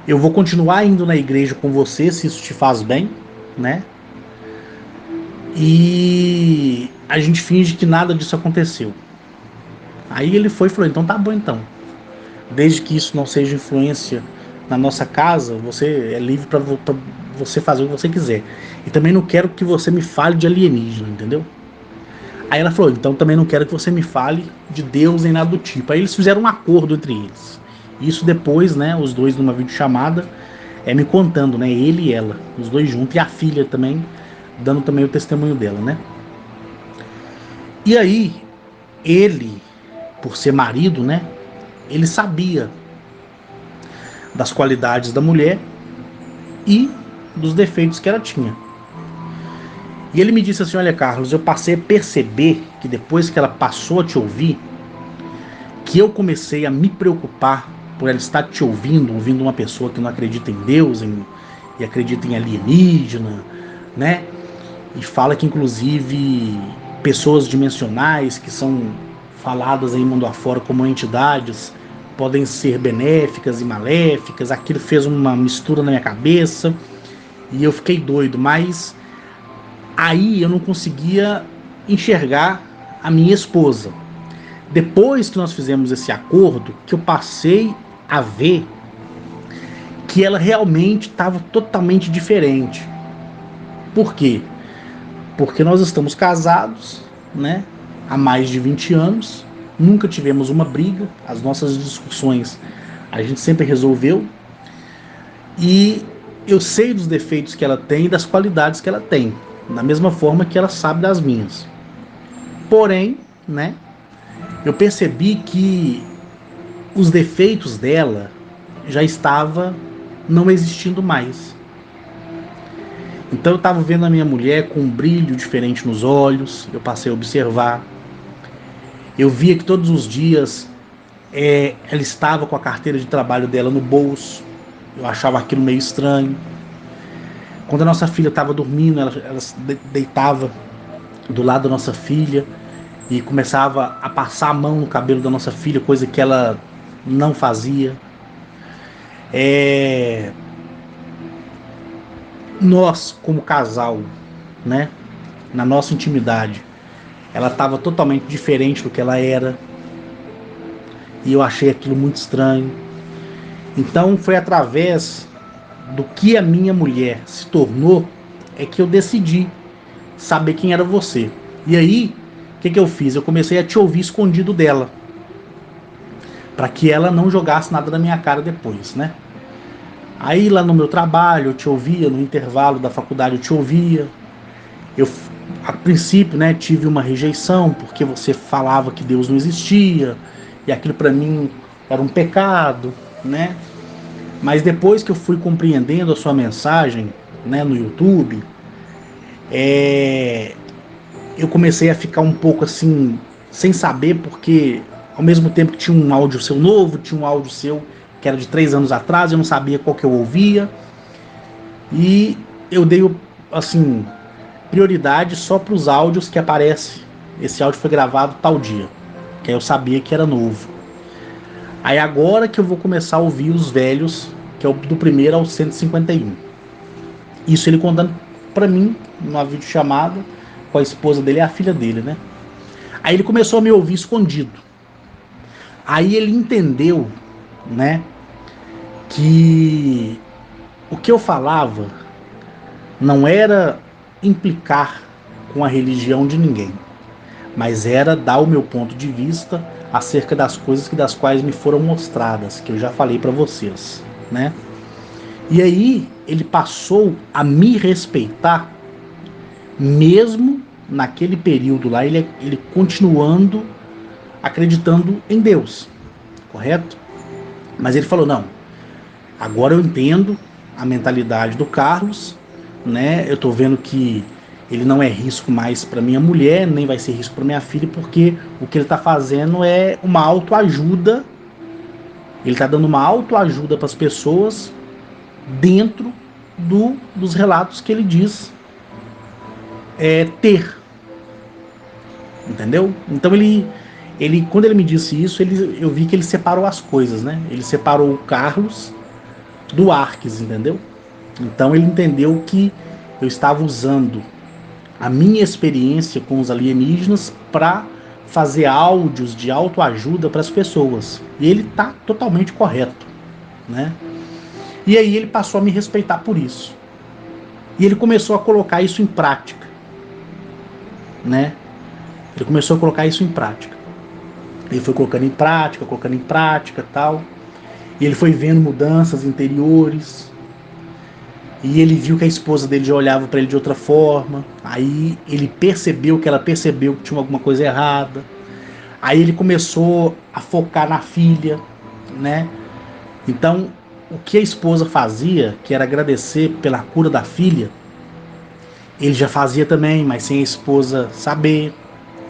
Eu vou continuar indo na igreja com você, se isso te faz bem, né? E a gente finge que nada disso aconteceu. Aí ele foi e falou: então tá bom então. Desde que isso não seja influência na nossa casa, você é livre para você fazer o que você quiser. E também não quero que você me fale de alienígena, entendeu? Aí ela falou: então também não quero que você me fale de Deus nem nada do tipo. Aí eles fizeram um acordo entre eles. Isso depois, né, os dois numa videochamada, me contando, né, ele e ela, os dois juntos, e a filha também, dando também o testemunho dela, né? E aí, ele, por ser marido, né, ele sabia das qualidades da mulher e dos defeitos que ela tinha. E ele me disse assim: olha, Carlos, eu passei a perceber que depois que ela passou a te ouvir, que eu comecei a me preocupar por ela estar te ouvindo uma pessoa que não acredita em Deus e acredita em alienígena, né? E fala que inclusive pessoas dimensionais que são faladas aí mundo afora como entidades podem ser benéficas e maléficas. Aquilo fez uma mistura na minha cabeça e eu fiquei doido, mas aí eu não conseguia enxergar a minha esposa. Depois que nós fizemos esse acordo, que eu passei a ver que ela realmente estava totalmente diferente. Por quê? Porque nós estamos casados, né, há mais de 20 anos, nunca tivemos uma briga, as nossas discussões a gente sempre resolveu, e eu sei dos defeitos que ela tem e das qualidades que ela tem, da mesma forma que ela sabe das minhas. Porém, né, eu percebi que os defeitos dela já estava não existindo mais. Então eu estava vendo a minha mulher com um brilho diferente nos olhos, eu passei a observar. Eu via que todos os dias ela estava com a carteira de trabalho dela no bolso. Eu achava aquilo meio estranho. Quando a nossa filha estava dormindo, ela se deitava do lado da nossa filha e começava a passar a mão no cabelo da nossa filha, coisa que ela não fazia. É, Nós, como casal, né, na nossa intimidade, ela estava totalmente diferente do que ela era e eu achei aquilo muito estranho. Então foi através do que a minha mulher se tornou é que eu decidi saber quem era você. E aí, o que eu fiz? Eu comecei a te ouvir escondido dela, para que ela não jogasse nada na minha cara depois, né? Aí lá no meu trabalho eu te ouvia, no intervalo da faculdade eu te ouvia. Eu, a princípio, né, tive uma rejeição porque você falava que Deus não existia e aquilo para mim era um pecado, né? Mas depois que eu fui compreendendo a sua mensagem, né, no YouTube, é, eu comecei a ficar um pouco assim, sem saber, porque ao mesmo tempo que tinha um áudio seu novo, tinha um áudio seu que era de 3 anos atrás, eu não sabia qual que eu ouvia, e eu dei, assim, prioridade só para os áudios que aparece. Esse áudio foi gravado tal dia, que aí eu sabia que era novo. Aí agora que eu vou começar a ouvir os velhos, que é o do primeiro ao 151. Isso ele contando pra mim, numa videochamada, com a esposa dele e a filha dele, né? Aí ele começou a me ouvir escondido. Aí ele entendeu, né, que o que eu falava não era implicar com a religião de ninguém, mas era dar o meu ponto de vista acerca das coisas das quais me foram mostradas, que eu já falei para vocês, né? E aí ele passou a me respeitar, mesmo naquele período lá, ele continuando acreditando em Deus, correto? Mas ele falou: não, agora eu entendo a mentalidade do Carlos, né? Eu tô vendo que ele não é risco mais para minha mulher, nem vai ser risco para minha filha, porque o que ele tá fazendo é uma autoajuda. Ele tá dando uma autoajuda para as pessoas dentro dos relatos que ele diz ter, entendeu? Então quando ele me disse isso, eu vi que ele separou as coisas, né? Ele separou o Carlos do Arques, entendeu? Então ele entendeu que eu estava usando a minha experiência com os alienígenas para fazer áudios de autoajuda para as pessoas. E ele está totalmente correto, né? E aí ele passou a me respeitar por isso. E ele começou a colocar isso em prática, né? Ele começou a colocar isso em prática. Ele foi colocando em prática, tal. E ele foi vendo mudanças interiores. E ele viu que a esposa dele já olhava para ele de outra forma. Aí ele percebeu que ela percebeu que tinha alguma coisa errada. Aí ele começou a focar na filha, né? Então, o que a esposa fazia, que era agradecer pela cura da filha, ele já fazia também, mas sem a esposa saber,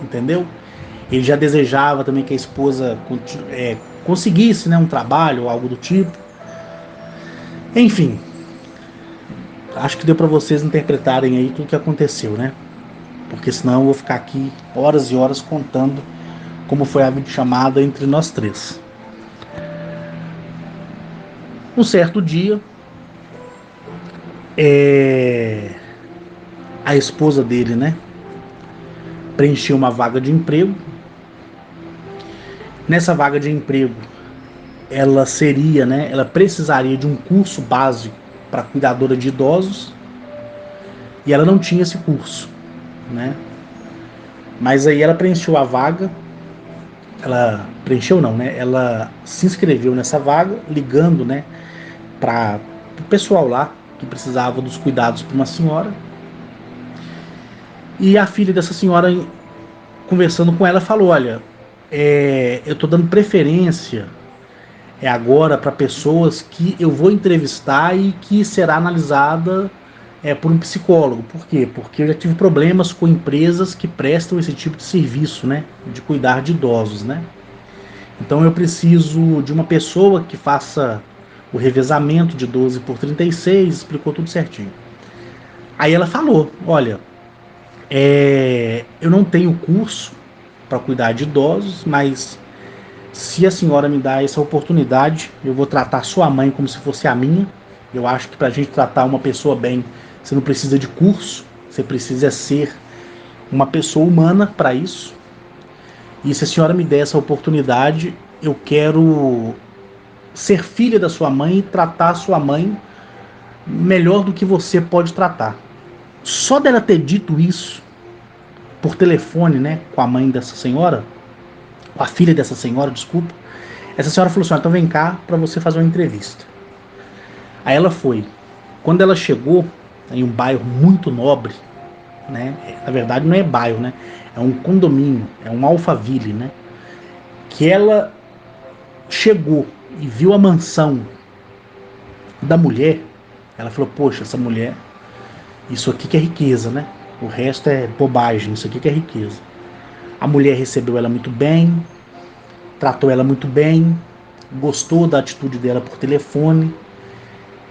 entendeu? Ele já desejava também que a esposa conseguisse, né, um trabalho ou algo do tipo. Enfim, acho que deu para vocês interpretarem aí tudo que aconteceu, né? Porque senão eu vou ficar aqui horas e horas contando como foi a videochamada entre nós três. Um certo dia, a esposa dele, né, preencheu uma vaga de emprego. Nessa vaga de emprego, ela seria, né, ela precisaria de um curso básico para cuidadora de idosos e ela não tinha esse curso, né? Mas aí ela preencheu a vaga, ela preencheu não, né? Ela se inscreveu nessa vaga, ligando, né, para o pessoal lá que precisava dos cuidados para uma senhora. E a filha dessa senhora, conversando com ela, falou: olha, eu estou dando preferência agora para pessoas que eu vou entrevistar e que será analisada por um psicólogo. Por quê? Porque eu já tive problemas com empresas que prestam esse tipo de serviço, né? De cuidar de idosos, né? Então eu preciso de uma pessoa que faça o revezamento de 12 por 36, explicou tudo certinho. Aí ela falou: olha, eu não tenho curso para cuidar de idosos, mas se a senhora me dá essa oportunidade, eu vou tratar sua mãe como se fosse a minha. Eu acho que para a gente tratar uma pessoa bem, você não precisa de curso, você precisa ser uma pessoa humana para isso. E se a senhora me der essa oportunidade, eu quero ser filha da sua mãe e tratar a sua mãe melhor do que você pode tratar. Só dela ter dito isso por telefone, né, com a mãe dessa senhora, com a filha dessa senhora, desculpa, essa senhora falou assim: então vem cá para você fazer uma entrevista. Aí ela foi. Quando ela chegou em um bairro muito nobre, né? Na verdade não é bairro, né? É um condomínio, é um Alphaville, né? Que ela chegou e viu a mansão da mulher, ela falou: poxa, essa mulher, isso aqui que é riqueza, né? O resto é bobagem, isso aqui que é riqueza. A mulher recebeu ela muito bem, tratou ela muito bem, gostou da atitude dela por telefone.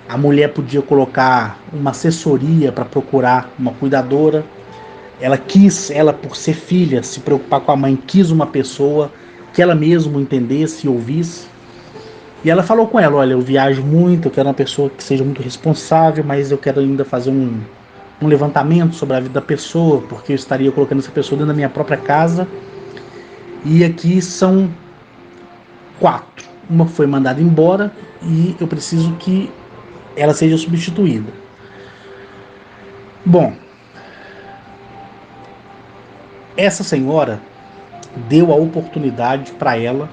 A mulher podia colocar uma assessoria para procurar uma cuidadora. Ela por ser filha, se preocupar com a mãe, quis uma pessoa que ela mesma entendesse e ouvisse. E ela falou com ela: olha, eu viajo muito, eu quero uma pessoa que seja muito responsável, mas eu quero ainda fazer um levantamento sobre a vida da pessoa, porque eu estaria colocando essa pessoa dentro da minha própria casa. E aqui são 4. Uma foi mandada embora e eu preciso que ela seja substituída. Bom, essa senhora deu a oportunidade para ela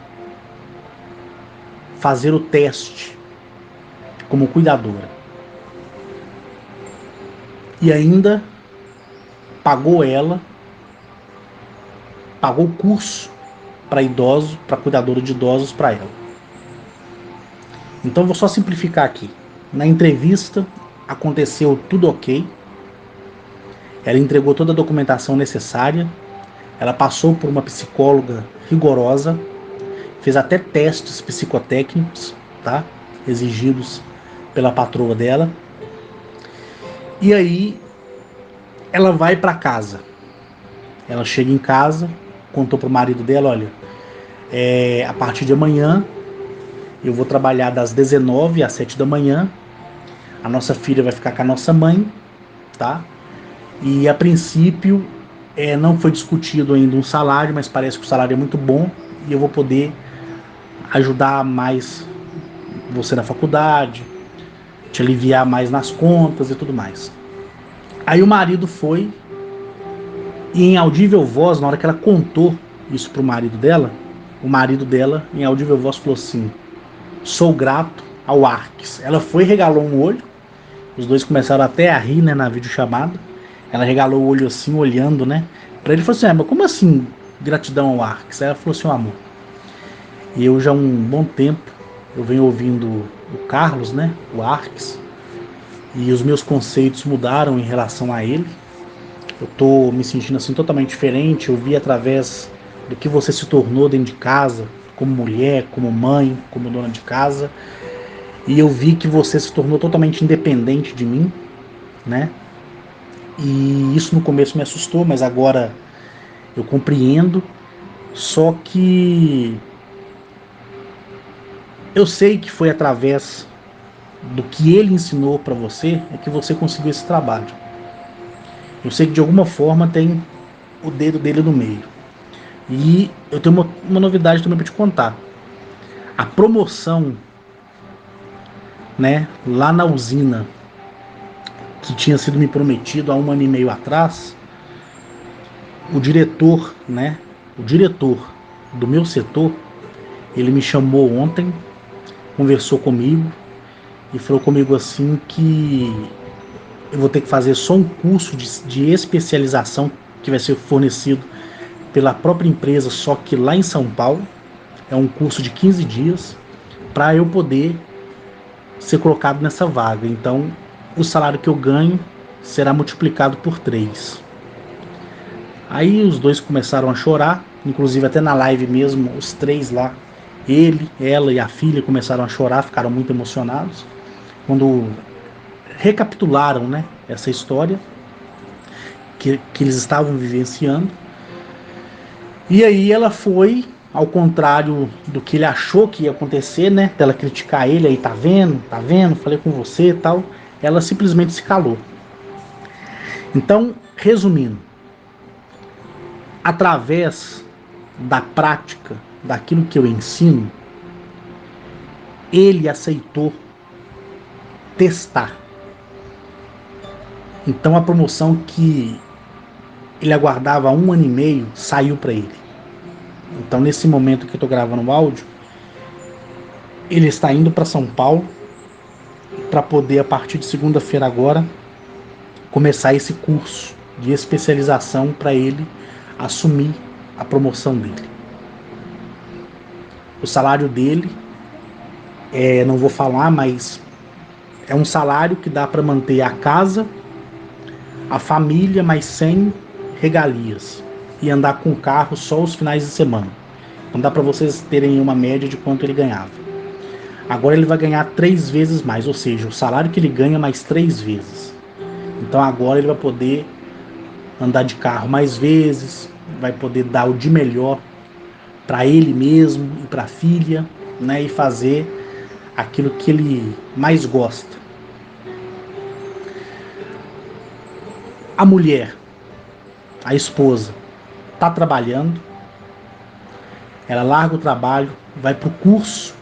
fazer o teste como cuidadora. E ainda pagou pagou o curso para idosos, para cuidadora de idosos para ela. Então vou só simplificar aqui. Na entrevista aconteceu tudo ok. Ela entregou toda a documentação necessária. Ela passou por uma psicóloga rigorosa, fez até testes psicotécnicos, tá? Exigidos pela patroa dela. E aí ela vai para casa. Ela chega em casa, contou pro marido dela: olha, a partir de amanhã Eu vou trabalhar das 19 às 7 da manhã. A nossa filha vai ficar com a nossa mãe, tá? E a princípio não foi discutido ainda um salário, mas parece que o salário é muito bom e eu vou poder ajudar mais você na faculdade, te aliviar mais nas contas e tudo mais. Aí o marido foi e em audível voz, na hora que ela contou isso pro marido dela, o marido dela em audível voz falou assim: sou grato ao Arques. Ela foi e regalou um olho, os dois começaram até a rir, né, na videochamada. Ela regalou o olho assim, olhando, né? Pra ele falou assim: mas como assim gratidão ao Arques? Aí ela falou assim: amor, e eu já há um bom tempo eu venho ouvindo o Carlos, né, o Arques, e os meus conceitos mudaram em relação a ele. Eu tô me sentindo assim totalmente diferente. Eu vi através do que você se tornou dentro de casa, como mulher, como mãe, como dona de casa, e eu vi que você se tornou totalmente independente de mim, né? E isso no começo me assustou, mas agora eu compreendo. Só que eu sei que foi através do que ele ensinou para você é que você conseguiu esse trabalho. Eu sei que de alguma forma tem o dedo dele no meio. E eu tenho uma novidade também para te contar. A promoção, né, lá na usina, que tinha sido me prometido há um ano e meio atrás, o diretor, né, o diretor do meu setor, ele me chamou ontem, conversou comigo e falou comigo assim que eu vou ter que fazer só um curso de especialização que vai ser fornecido pela própria empresa, só que lá em São Paulo. É um curso de 15 dias para eu poder ser colocado nessa vaga. Então, o salário que eu ganho será multiplicado por 3. Aí os dois começaram a chorar, inclusive até na live mesmo, os três lá, ele, ela e a filha começaram a chorar, ficaram muito emocionados quando recapitularam, né, essa história que eles estavam vivenciando. E aí ela foi, ao contrário do que ele achou que ia acontecer, né, dela criticar ele, aí tá vendo, falei com você e tal, ela simplesmente se calou. Então, resumindo, através da prática, daquilo que eu ensino, ele aceitou testar. Então a promoção que ele aguardava há um ano e meio saiu para ele. Então nesse momento que eu estou gravando o áudio, ele está indo para São Paulo para poder, a partir de segunda-feira agora, começar esse curso de especialização para ele assumir a promoção dele. O salário dele, não vou falar, mas é um salário que dá para manter a casa, a família, mas sem regalias. E andar com o carro só os finais de semana. Então dá para vocês terem uma média de quanto ele ganhava. Agora ele vai ganhar 3 vezes mais, ou seja, o salário que ele ganha mais 3 vezes. Então agora ele vai poder andar de carro mais vezes, vai poder dar o de melhor para ele mesmo e para a filha, né, e fazer aquilo que ele mais gosta. A mulher, a esposa, está trabalhando, ela larga o trabalho, vai para o curso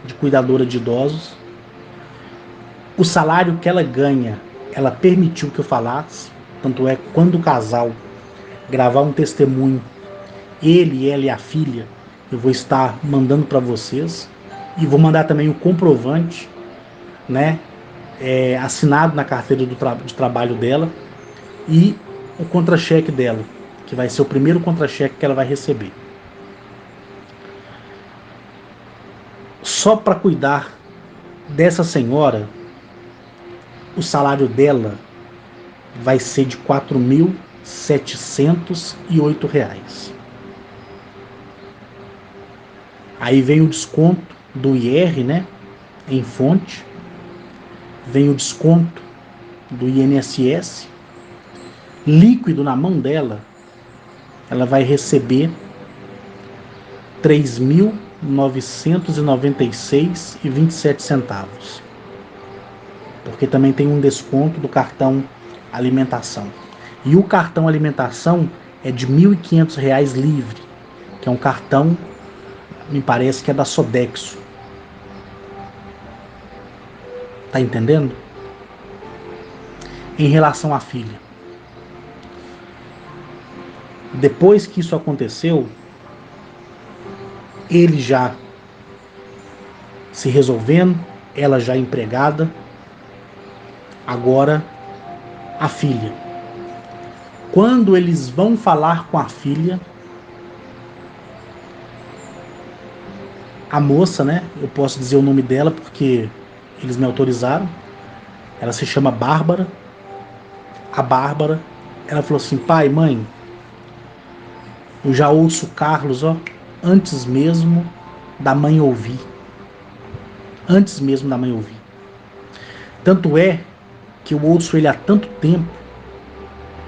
de cuidadora de idosos. O salário que ela ganha, ela permitiu que eu falasse, tanto é que quando o casal gravar um testemunho, ele, ela e a filha, eu vou estar mandando para vocês e vou mandar também o comprovante, né, assinado na carteira de trabalho dela e o contra-cheque dela, que vai ser o primeiro contra-cheque que ela vai receber. Só para cuidar dessa senhora, o salário dela vai ser de R$ 4.708. Aí vem o desconto do IR, né, em fonte, vem o desconto do INSS, líquido na mão dela, ela vai receber R$ R$ 1.996,27, porque também tem um desconto do cartão alimentação. E o cartão alimentação é de R$ 1.500 livre, que é um cartão, me parece que é da Sodexo. Tá entendendo? Em relação à filha, depois que isso aconteceu, ele já se resolvendo, ela já empregada, agora a filha. Quando eles vão falar com a filha, a moça, né? Eu posso dizer o nome dela porque eles me autorizaram. Ela se chama Bárbara. A Bárbara, ela falou assim: pai, mãe, eu já ouço o Carlos, ó, antes mesmo da mãe ouvir. Antes mesmo da mãe ouvir. Tanto é que eu ouço ele há tanto tempo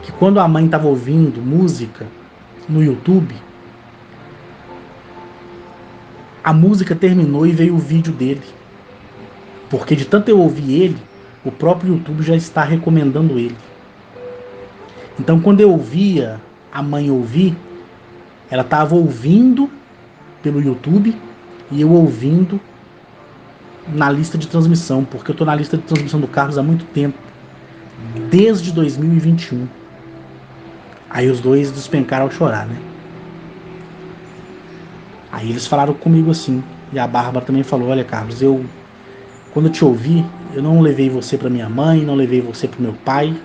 que quando a mãe estava ouvindo música no YouTube, a música terminou e veio o vídeo dele. Porque de tanto eu ouvir ele, o próprio YouTube já está recomendando ele. Então quando eu ouvia a mãe ouvir, ela estava ouvindo pelo YouTube e eu ouvindo na lista de transmissão, porque eu estou na lista de transmissão do Carlos há muito tempo, desde 2021. Aí os dois despencaram ao chorar, né? Aí eles falaram comigo assim, e a Bárbara também falou: olha, Carlos, quando eu te ouvi, eu não levei você para minha mãe, não levei você para meu pai,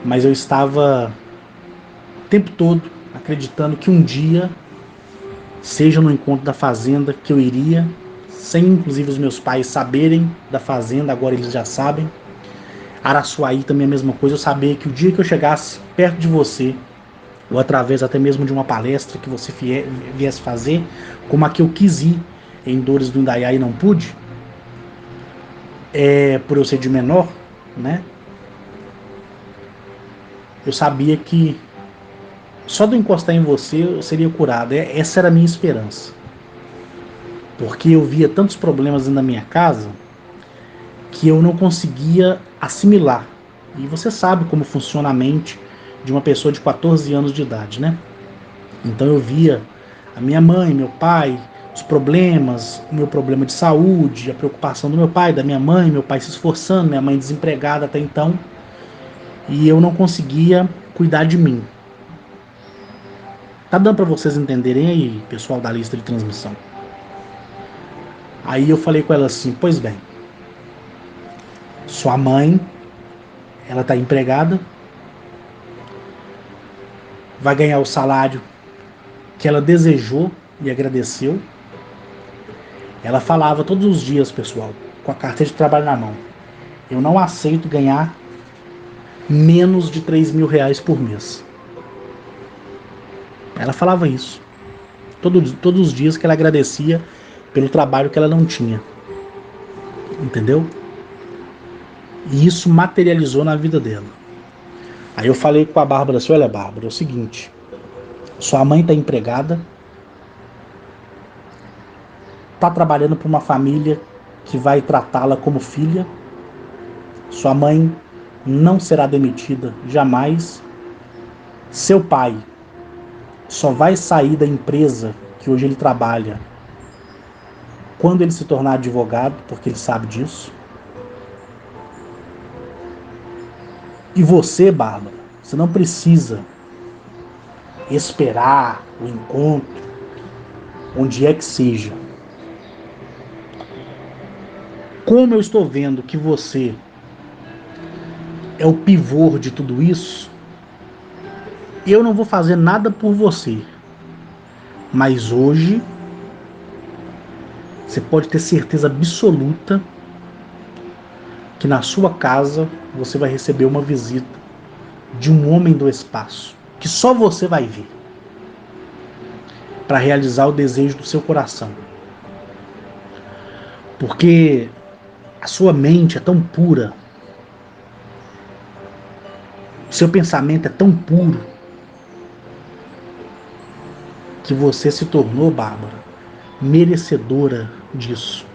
mas eu estava o tempo todo acreditando que um dia, seja no encontro da fazenda que eu iria, sem inclusive os meus pais saberem da fazenda, agora eles já sabem. Araçuaí também é a mesma coisa, eu sabia que o dia que eu chegasse perto de você, ou através até mesmo de uma palestra que você viesse fazer, como a que eu quis ir em Dores do Indaiá e não pude, por eu ser de menor, né? Eu sabia que só de eu encostar em você eu seria curado. Essa era a minha esperança. Porque eu via tantos problemas dentro da minha casa que eu não conseguia assimilar. E você sabe como funciona a mente de uma pessoa de 14 anos de idade, né? Então eu via a minha mãe, meu pai, os problemas, o meu problema de saúde, a preocupação do meu pai, da minha mãe, meu pai se esforçando, minha mãe desempregada até então, e eu não conseguia cuidar de mim. Tá dando para vocês entenderem aí, pessoal da lista de transmissão? Aí eu falei com ela assim: pois bem, sua mãe, ela tá empregada, vai ganhar o salário que ela desejou e agradeceu. Ela falava todos os dias, pessoal, com a carteira de trabalho na mão: eu não aceito ganhar menos de R$ 3.000 por mês. Ela falava isso todos os dias, que ela agradecia pelo trabalho que ela não tinha, entendeu? E isso materializou na vida dela. Aí eu falei com a Bárbara assim: olha, Bárbara, é o seguinte, sua mãe está empregada, está trabalhando para uma família que vai tratá-la como filha, sua mãe não será demitida jamais, seu pai só vai sair da empresa que hoje ele trabalha quando ele se tornar advogado, porque ele sabe disso. E você, Bárbara, você não precisa esperar o encontro, onde é que seja. Como eu estou vendo que você é o pivô de tudo isso, eu não vou fazer nada por você. Mas hoje, você pode ter certeza absoluta que na sua casa você vai receber uma visita de um homem do espaço, que só você vai ver, para realizar o desejo do seu coração. Porque a sua mente é tão pura, o seu pensamento é tão puro, que você se tornou, Bárbara, merecedora disso.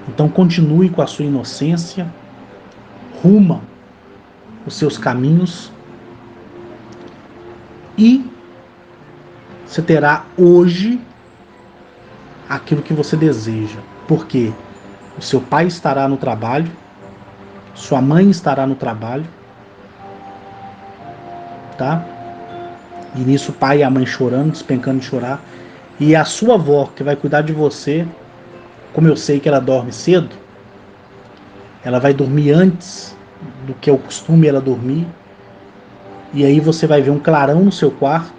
Então continue com a sua inocência, ruma os seus caminhos e você terá hoje aquilo que você deseja. Porque o seu pai estará no trabalho, sua mãe estará no trabalho, tá? E nisso o pai e a mãe chorando, despencando de chorar. E a sua avó, que vai cuidar de você, como eu sei que ela dorme cedo, ela vai dormir antes do que é o costume ela dormir. E aí você vai ver um clarão no seu quarto.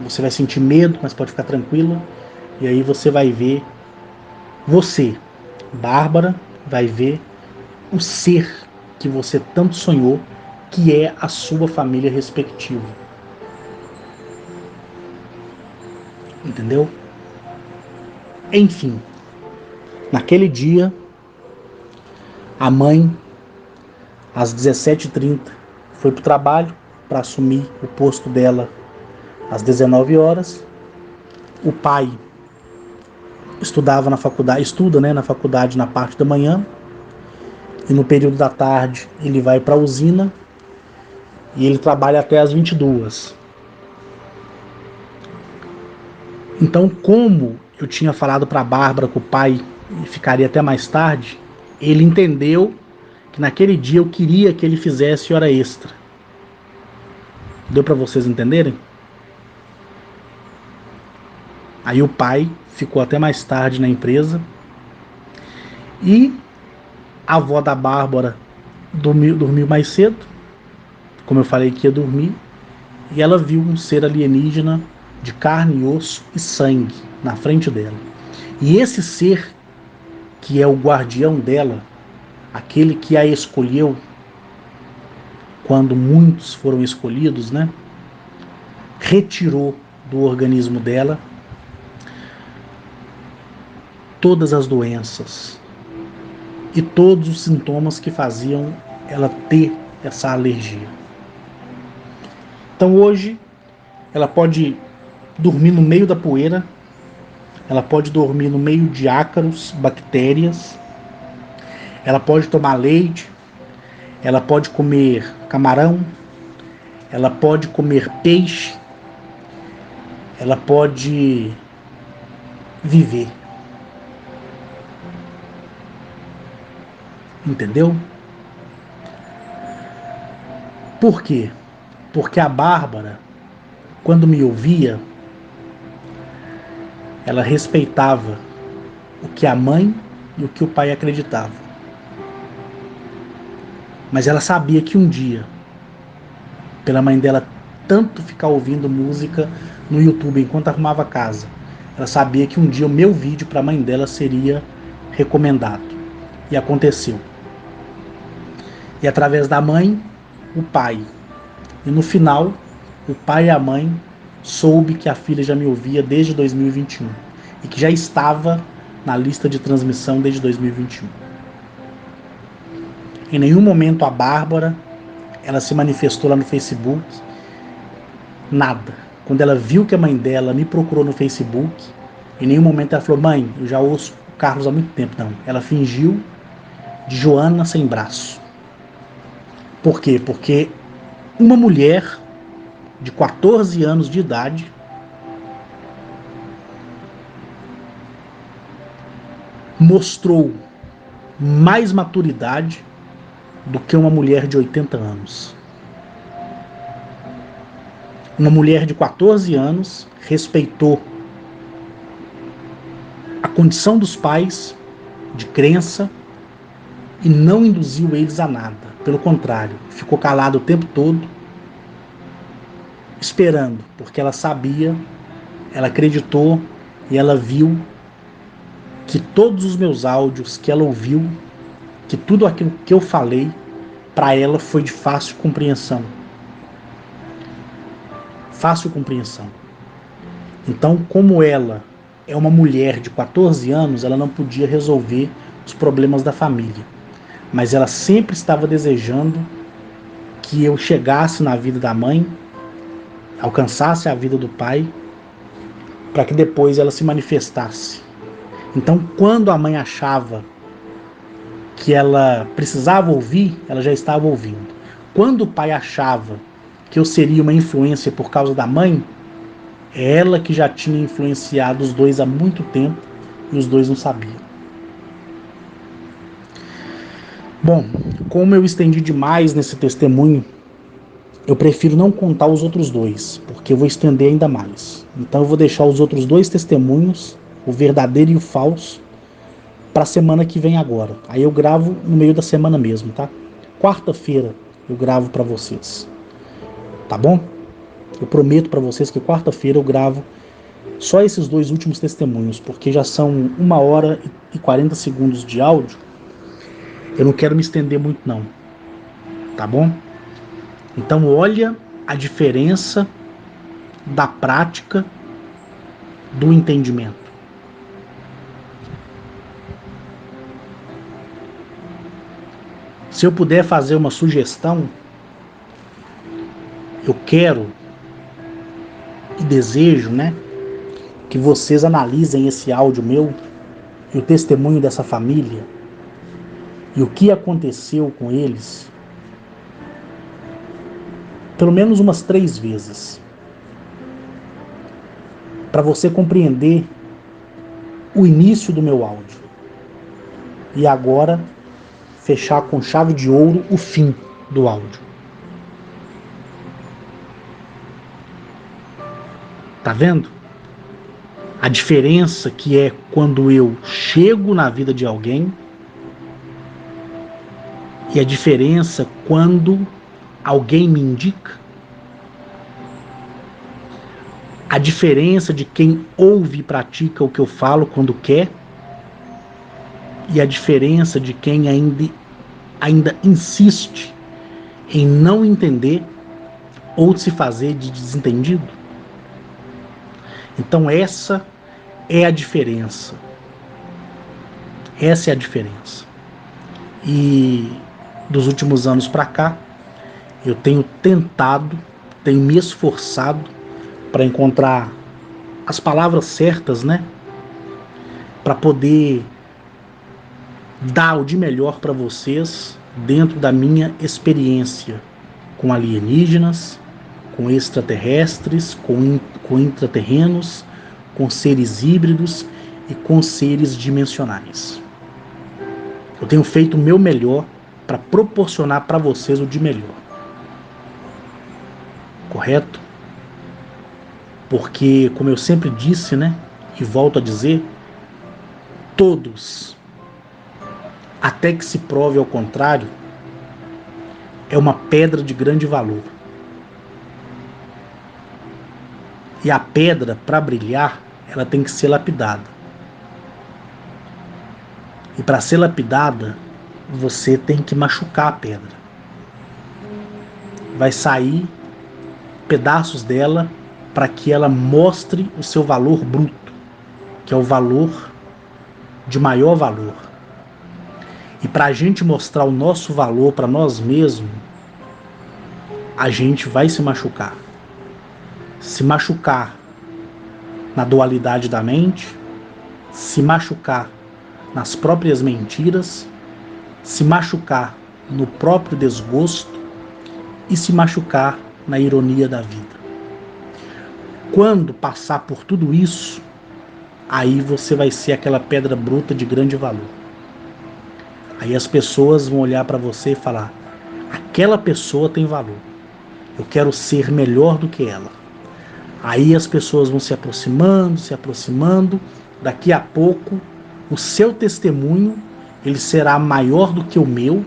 Você vai sentir medo, mas pode ficar tranquila. E aí você vai ver, você, Bárbara, vai ver o ser que você tanto sonhou, que é a sua família respectiva. Entendeu? Enfim, naquele dia, a mãe, às 17h30, foi para o trabalho para assumir o posto dela às 19 horas. O pai estudava na faculdade, estuda, né, na faculdade na parte da manhã, e no período da tarde ele vai para a usina e ele trabalha até às 22. Então, como eu tinha falado para a Bárbara que o pai ficaria até mais tarde, ele entendeu que naquele dia eu queria que ele fizesse hora extra. Deu para vocês entenderem? Aí o pai ficou até mais tarde na empresa e a avó da Bárbara dormiu mais cedo, como eu falei que ia dormir, e ela viu um ser alienígena de carne, osso e sangue na frente dela. E esse ser, que é o guardião dela, aquele que a escolheu quando muitos foram escolhidos, né? Retirou do organismo dela todas as doenças e todos os sintomas que faziam ela ter essa alergia. Então hoje ela pode dormir no meio da poeira, ela pode dormir no meio de ácaros, bactérias, ela pode tomar leite, ela pode comer camarão, ela pode comer peixe, ela pode viver. Entendeu? Por quê? Porque a Bárbara, quando me ouvia, ela respeitava o que a mãe e o que o pai acreditavam. Mas ela sabia que um dia, pela mãe dela tanto ficar ouvindo música no YouTube enquanto arrumava a casa, ela sabia que um dia o meu vídeo para a mãe dela seria recomendado. E aconteceu. E através da mãe, o pai. E no final, o pai e a mãe soube que a filha já me ouvia desde 2021 e que já estava na lista de transmissão desde 2021. Em nenhum momento a Bárbara, ela se manifestou lá no Facebook, nada. Quando ela viu que a mãe dela me procurou no Facebook, em nenhum momento ela falou: mãe, eu já ouço o Carlos há muito tempo. Não, ela fingiu de Joana sem braço. Por quê? Porque uma mulher de 14 anos de idade mostrou mais maturidade do que uma mulher de 80 anos. Uma mulher de 14 anos respeitou a condição dos pais de crença e não induziu eles a nada. Pelo contrário, ficou calado o tempo todo, esperando, porque ela sabia, ela acreditou e ela viu que todos os meus áudios que ela ouviu, que tudo aquilo que eu falei, para ela foi de fácil compreensão. Fácil compreensão. Então, como ela é uma mulher de 14 anos, ela não podia resolver os problemas da família. Mas ela sempre estava desejando que eu chegasse na vida da mãe, alcançasse a vida do pai para que depois ela se manifestasse. Então, quando a mãe achava que ela precisava ouvir, ela já estava ouvindo. Quando o pai achava que eu seria uma influência por causa da mãe, é ela que já tinha influenciado os dois há muito tempo e os dois não sabiam. Bom, como eu estendi demais nesse testemunho, eu prefiro não contar os outros dois, porque eu vou estender ainda mais. Então eu vou deixar os outros dois testemunhos, o verdadeiro e o falso, para a semana que vem agora. Aí eu gravo no meio da semana mesmo, tá? Quarta-feira eu gravo para vocês, tá bom? Eu prometo para vocês que quarta-feira eu gravo só esses dois últimos testemunhos, porque já são 1 hora e 40 segundos de áudio. Eu não quero me estender muito não, tá bom? Então olha a diferença da prática do entendimento. Se eu puder fazer uma sugestão, eu quero e desejo, né, que vocês analisem esse áudio meu e o testemunho dessa família e o que aconteceu com eles pelo menos umas 3 vezes, para você compreender o início do meu áudio e agora fechar com chave de ouro o fim do áudio. Tá vendo? A diferença que é quando eu chego na vida de alguém e a diferença quando alguém me indica. A diferença de quem ouve e pratica o que eu falo quando quer e a diferença de quem ainda insiste em não entender ou se fazer de desentendido. Então essa é a diferença. Essa é a diferença. E dos últimos anos para cá, eu tenho tentado, tenho me esforçado para encontrar as palavras certas, né? Para poder dar o de melhor para vocês dentro da minha experiência com alienígenas, com extraterrestres, com intraterrenos, com seres híbridos e com seres dimensionais. Eu tenho feito o meu melhor para proporcionar para vocês o de melhor. Correto? Porque, como eu sempre disse, né, e volto a dizer, todos, até que se prove ao contrário, é uma pedra de grande valor. E a pedra, para brilhar, ela tem que ser lapidada. E para ser lapidada, você tem que machucar a pedra. Vai sair pedaços dela para que ela mostre o seu valor bruto, que é o valor de maior valor. E para a gente mostrar o nosso valor para nós mesmos, a gente vai se machucar. Se machucar na dualidade da mente, se machucar nas próprias mentiras, se machucar no próprio desgosto e se machucar na ironia da vida. Quando passar por tudo isso, aí você vai ser aquela pedra bruta de grande valor. Aí as pessoas vão olhar para você e falar: aquela pessoa tem valor, eu quero ser melhor do que ela. Aí as pessoas vão se aproximando, daqui a pouco o seu testemunho ele será maior do que o meu,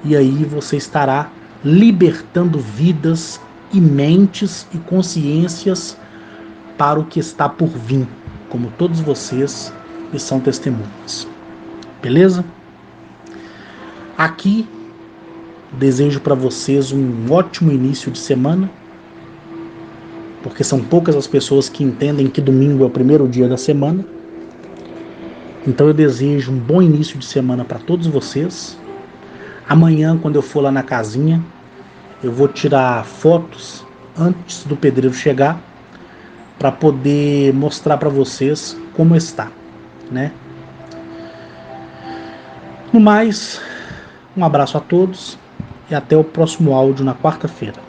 e aí você estará libertando vidas e mentes e consciências para o que está por vir, como todos vocês que são testemunhas. Beleza? Aqui desejo para vocês um ótimo início de semana, porque são poucas as pessoas que entendem que domingo é o primeiro dia da semana. Então eu desejo um bom início de semana para todos vocês. Amanhã, quando eu for lá na casinha, eu vou tirar fotos antes do pedreiro chegar, para poder mostrar para vocês como está, né? No mais, um abraço a todos e até o próximo áudio na quarta-feira.